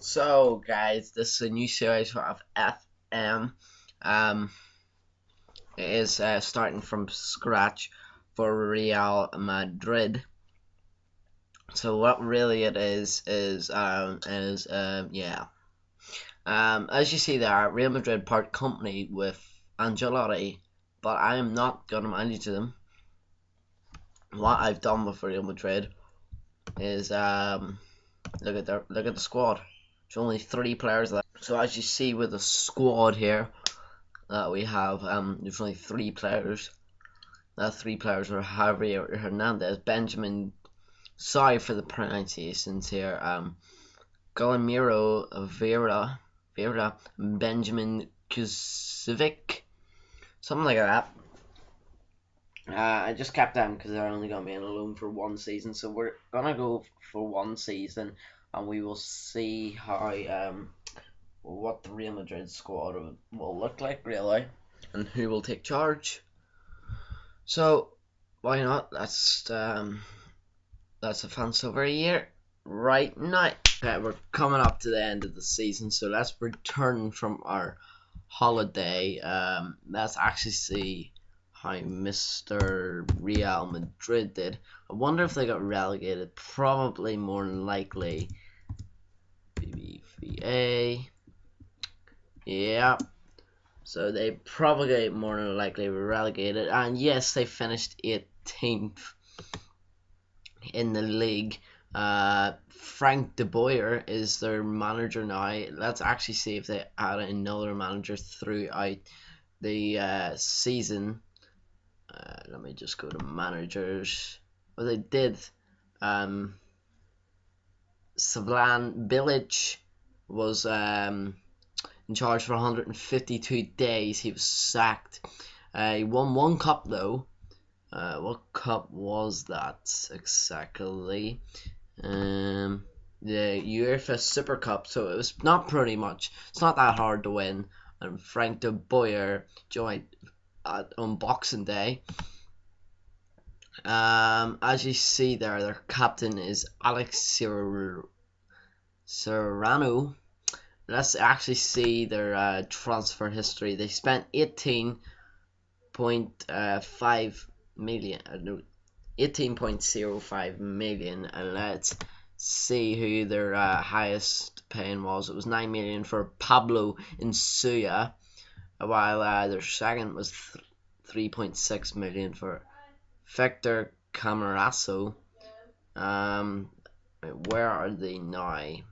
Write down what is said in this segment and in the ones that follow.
So, guys, this is a new series of FM. Um, it is starting from scratch for Real Madrid. So, what really it is as you see there, Real Madrid part company with Angelotti, but I am not gonna mind you to them. What I've done with Real Madrid is look at the squad. There's only 3 players left. So as you see with the squad here, that we have there's only 3 players. That 3 players are Javier Hernandez, Benjamin. Sorry for the pronunciations here. Galimiro Vera, Benjamin Kuzovic, something like that. I just kept them because they're only gonna be in a loan for 1 season, so we're gonna go for 1 season, and we will see how what the Real Madrid squad will look like really, and who will take charge. So why not? That's a fancy over a year right now. Okay, we're coming up to the end of the season, so let's return from our holiday. Let's actually see how Mr. Real Madrid did. I wonder if they got relegated. Probably more than likely. BBVA. Yeah. So they probably more than likely were relegated. And yes, they finished 18th in the league. Frank de Boer is their manager now. Let's actually see if they add another manager throughout the season. Let me just go to managers. Well, they did. Savlan Bilic was in charge for 152 days. He was sacked. He won 1 cup though. What cup was that exactly? The UEFA Super Cup. So it was not pretty much. It's not that hard to win. And Frank de Boer joined on Boxing Day. As you see there, their captain is Alex Serrano. Let's actually see their transfer history. They spent 18.5 million, 18.05 million, and let's see who their highest paying was. It was 9 million for Pablo Insuya, while their second was 3.6 million for Victor Camarasso. Where are they now?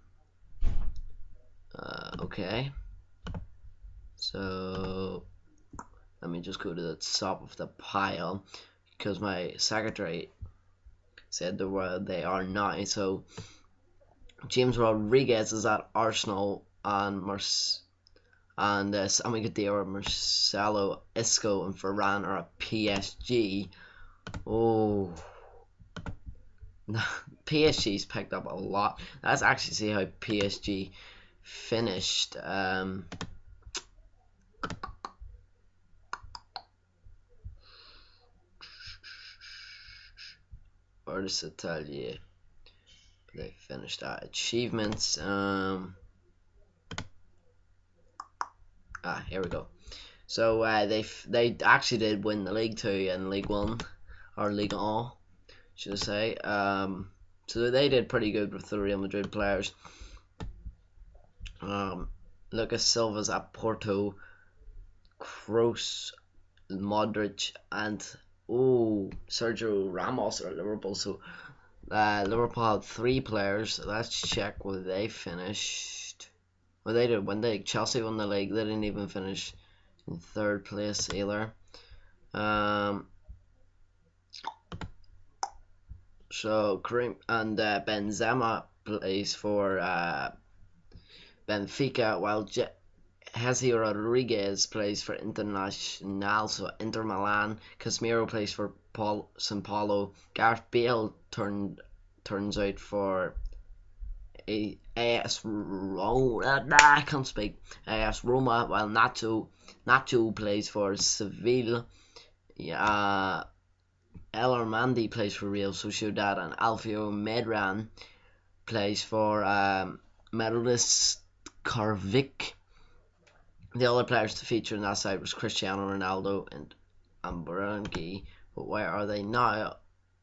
Okay. So let me just go to the top of the pile because my secretary said they are now. So James Rodriguez is at Arsenal, and Sami Khedira, Marcelo Isco, and Varane are at PSG. Oh, PSG's picked up a lot. Let's actually see how PSG finished. Where does it tell you they finished at? Achievements. Here we go. So they actually did win the League 2 and League 1, or League 1, should I say. So they did pretty good with the Real Madrid players. Lucas Silva's at Porto, Kroos, Modric, and Sergio Ramos are at Liverpool. So Liverpool had 3 players. Let's check where they finished. Well, they did when Chelsea won the league. They didn't even finish in 3rd place either. So Karim and Benzema plays for Benfica, while Jesse Rodriguez plays for Internacional, so Inter Milan. Casemiro plays for São Paulo. Gareth Bale turns out for AS Roma. I can't speak. AS Roma, while Nacho plays for Seville. El Armandi plays for Real Sociedad, and Alfio Medran plays for medalist Karvik. The other players to feature in that side was Cristiano Ronaldo and Amburangi. But where are they now?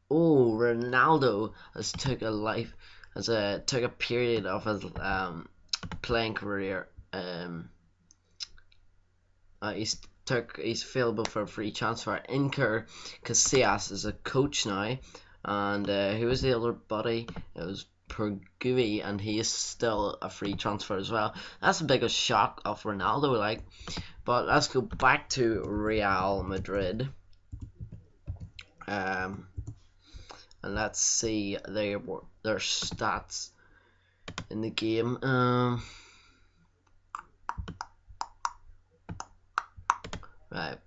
Oh, Ronaldo took a period of his playing career. He's available for a free transfer. Inker Casillas is a coach now, and who was the other buddy? It was Pergui, and he is still a free transfer as well. That's the biggest shock of Ronaldo, like. But let's go back to Real Madrid. And let's see their stats in the game. Right.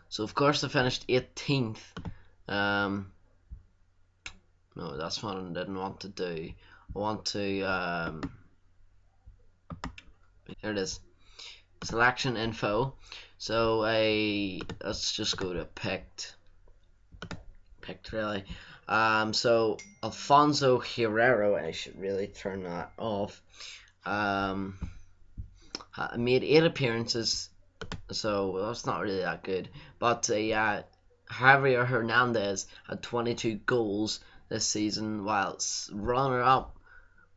So of course they finished 18th. No, that's what I didn't want to do. I want to here it is. Selection info. So let's just go to picked really. So Alfonso Herrero, I should really turn that off. Made 8 appearances, so that's not really that good. But Javier Hernandez had 22 goals this season, whilst runner-up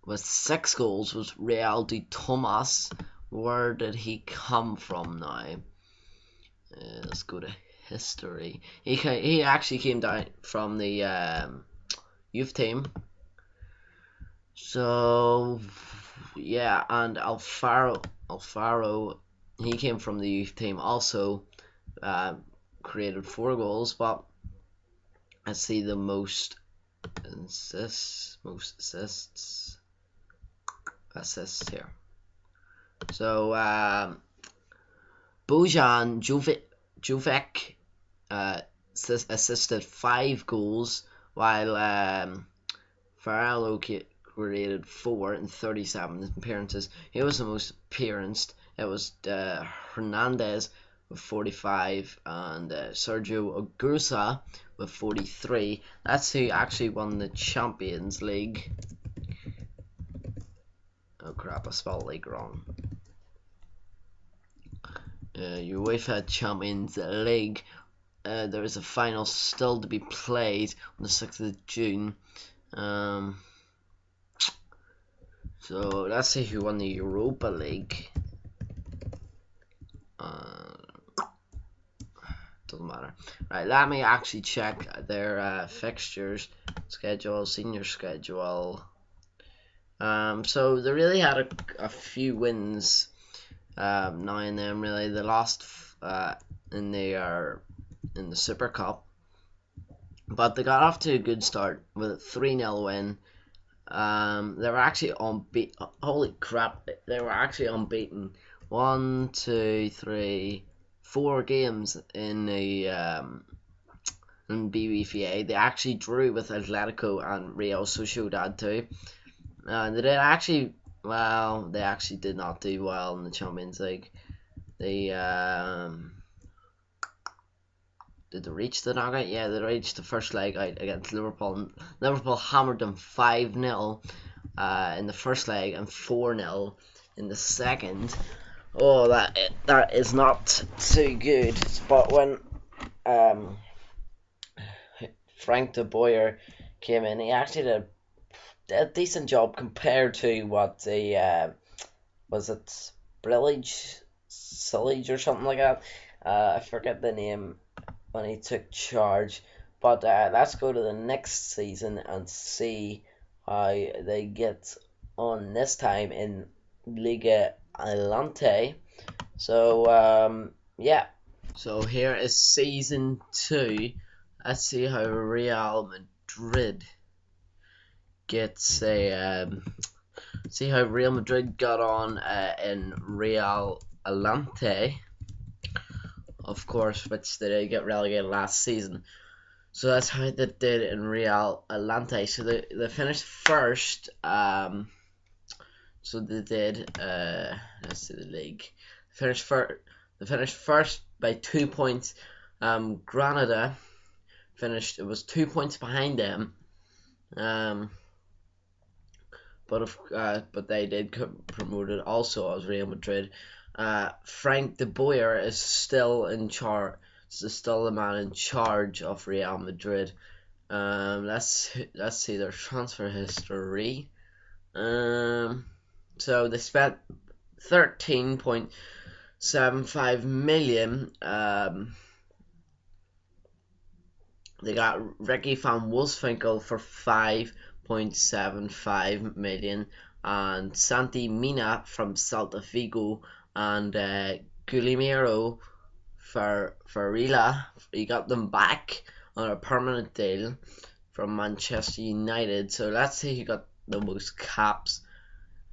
with 6 goals was Real de Tomas. Where did he come from now? Let's go to history. He actually came down from the youth team. So yeah, and Alfaro, he came from the youth team also. Created 4 goals, but let's see the most assists here. So Bojan Jovic assisted 5 goals, while Farrell created 4 in 37 appearances. He was the most appearanced. It was Hernandez with 45 and Sergio Aguirre with 43. That's who actually won the Champions League. Oh crap, I spelled league wrong. UEFA Champions League. There is a final still to be played on the 6th of June. So let's see who won the Europa League. Doesn't matter. Right, let me actually check their fixtures schedule, senior schedule. So they really had a few wins now and then. Really, they lost in the Super Cup, but they got off to a good start with a 3-0 win. They were actually unbeaten. Holy crap! They were actually unbeaten. 1, 2, 3, 4 games in the in BBVA. They actually drew with Atletico and Real Sociedad too. They did actually they actually did not do well in the Champions League. They did they reach the knockout? Yeah, they reached the first leg out against Liverpool. Liverpool hammered them 5-0 in the first leg and 4-0 in the second. Oh, that is not too good. But when Frank de Boer came in, he actually did a decent job compared to what the was it Sillage or something like that. I forget the name when he took charge. But let's go to the next season and see how they get on this time in Liga Adelante. So yeah. So here is season 2. Let's see how Real Madrid gets see how Real Madrid got on in Real Adelante, of course, which they did get relegated last season. So that's how they did in Real Adelante. So they finished first. So they did. Let's see the league. They finished first by 2 points. Granada finished. It was 2 points behind them. but they did get promoted also as Real Madrid. Frank de Boer is still in charge. Is still the man in charge of Real Madrid. Let's see their transfer history. So they spent 13.75 million. They got Ricky van Wolfswinkel for 5.75 million, and Santi Mina from Celta Vigo, and Guillermo Farila. He got them back on a permanent deal from Manchester United. So let's see who got the most caps.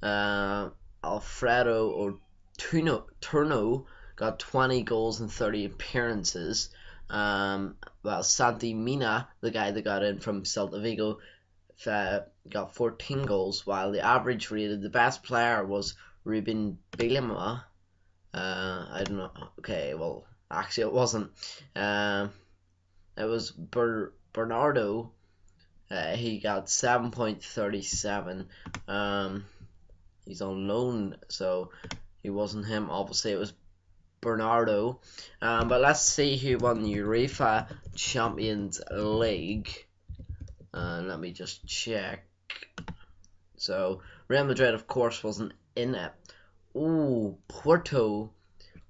Alfredo Turno got 20 goals and 30 appearances. Well, Santi Mina, the guy that got in from Celta Vigo, got 14 goals, while the average rated, the best player was Ruben Bilema. I don't know. Okay, well, actually, it wasn't. It was Bernardo. He got 7.37. He's on loan, so he wasn't him. Obviously, it was Bernardo. But let's see who won the UEFA Champions League. Let me just check. So Real Madrid, of course, wasn't in it. Ooh, Porto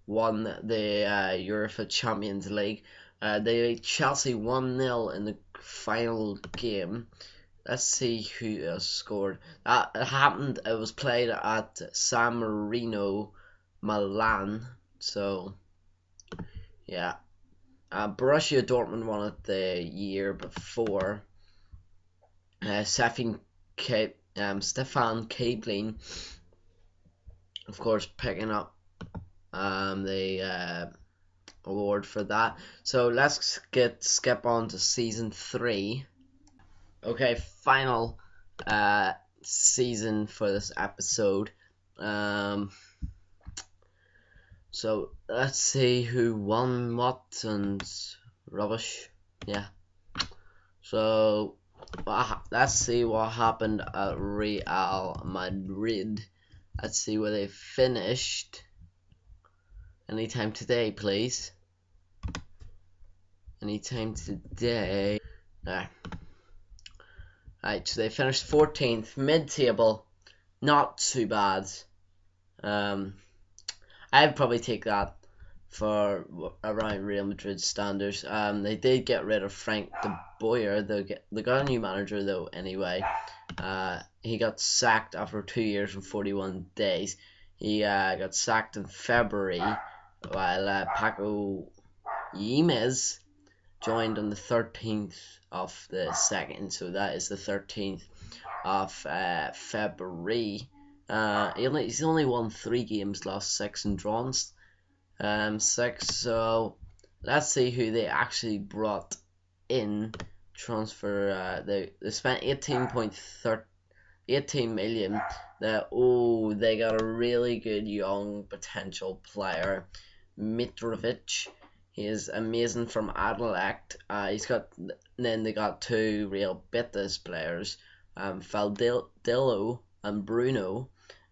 won the UEFA Champions League. They beat Chelsea 1-0 in the final game. Let's see who scored. That happened. It was played at San Marino, Milan. So, yeah. Borussia Dortmund won it the year before. Stefan Kablin, of course, picking up the award for that. So let's skip on to season 3. Okay, final season for this episode. So let's see who won what and rubbish. Yeah. So let's see what happened at Real Madrid. Let's see where they finished. Anytime today, please. Anytime today. There. Right, so they finished 14th, mid-table. Not too bad. I'd probably take that for around Real Madrid standards. They did get rid of Frank de Boer. They got a new manager though. Anyway, he got sacked after 2 years and 41 days. He got sacked in February, while Paco Yimez joined on the 13th of the 2nd. So that is the 13th of February. He's only won 3 games, lost 6 and drawn 6. So let's see who they actually brought in transfer. They spent 18 million. They got a really good young potential player, Mitrovic. He is amazing from Anderlecht. Then they got 2 Real Betis players, Valdillo and Bruno.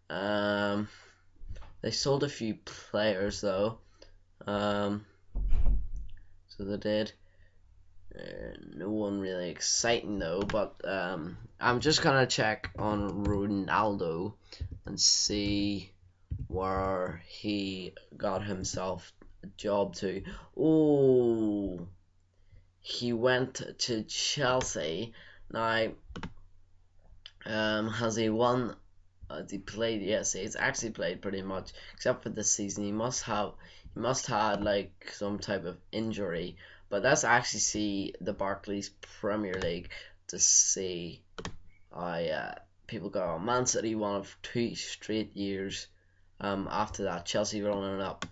They sold a few players though. So they did. No one really exciting though, but I'm just gonna check on Ronaldo and see where he got himself a job to. Oh, he went to Chelsea. Now, has he won? He played? Yes, he's actually played pretty much, except for this season. He must have like some type of injury. But let's actually see the Barclays Premier League to see people got on. Man City won of 2 straight years. After that, Chelsea running up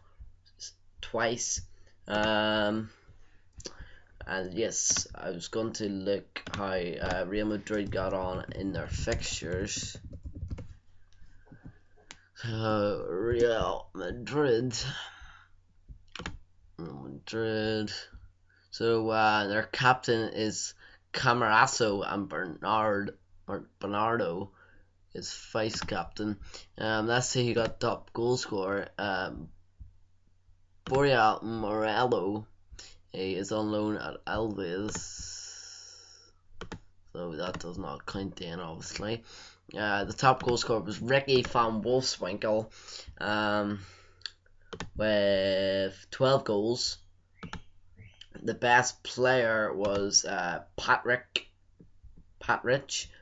twice. And yes, I was going to look how Real Madrid got on in their fixtures. Real Madrid. So their captain is Camarasso and Bernardo. is vice captain. Let's see who got top goal scorer. Boreal Morello, he is on loan at Alves, so that does not count in, obviously. The top goal scorer was Ricky van Wolfswinkel, with 12 goals. The best player was Patrick,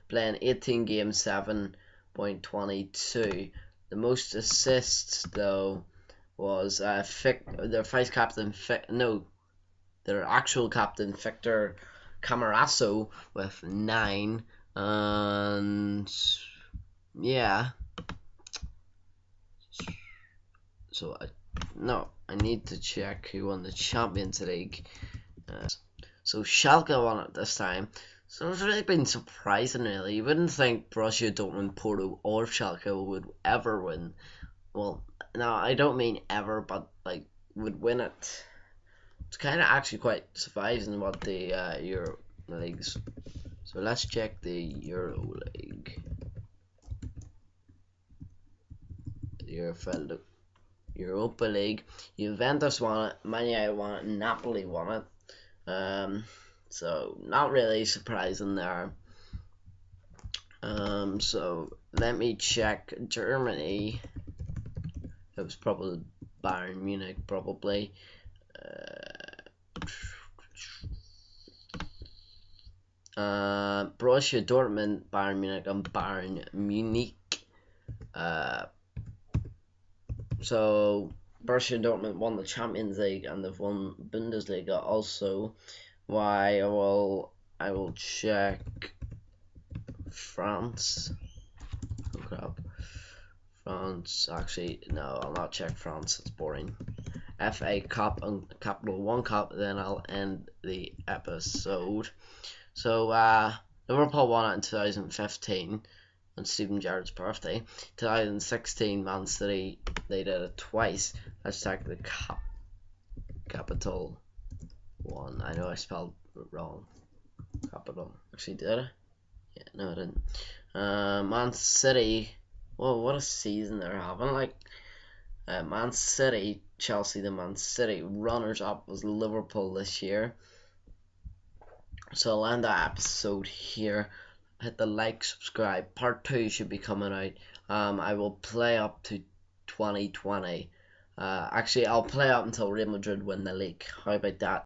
playing 18 games, 7.22. The most assists, though, was their vice captain, their actual captain, Victor Camarasso, with 9. And yeah, so I need to check who won the Champions League. So Schalke won it this time. So it's really been surprising, really. You wouldn't think Borussia Dortmund, Porto, or Schalke would ever win. Well, no, I don't mean ever, but like would win it. It's kind of actually quite surprising what the Euro leagues. So let's check the Euro League. Europa League. Juventus won it, Man United won it, Napoli won it. So not really surprising there. So let me check Germany. It was probably Bayern Munich, probably. Borussia Dortmund, Bayern Munich, and Bayern Munich. So Borussia Dortmund won the Champions League and they've won Bundesliga also. Why? I will check France. Oh crap. France, actually, no, I'll not check France, it's boring. FA Cup and Capital One Cup, then I'll end the episode. So, Liverpool won it in 2015 on Steven Gerrard's birthday. 2016, Man City, they did it twice. Let's check the Capital One. I know I spelled it wrong. Capital. Actually, did I? Yeah, no, I didn't. Man City. Whoa, what a season they're having. Like, Man City, Chelsea, the Man City runners up was Liverpool this year. So I'll end that episode here. Hit the like, subscribe. Part 2 should be coming out. I will play up to 2020. Actually, I'll play up until Real Madrid win the league. How about that?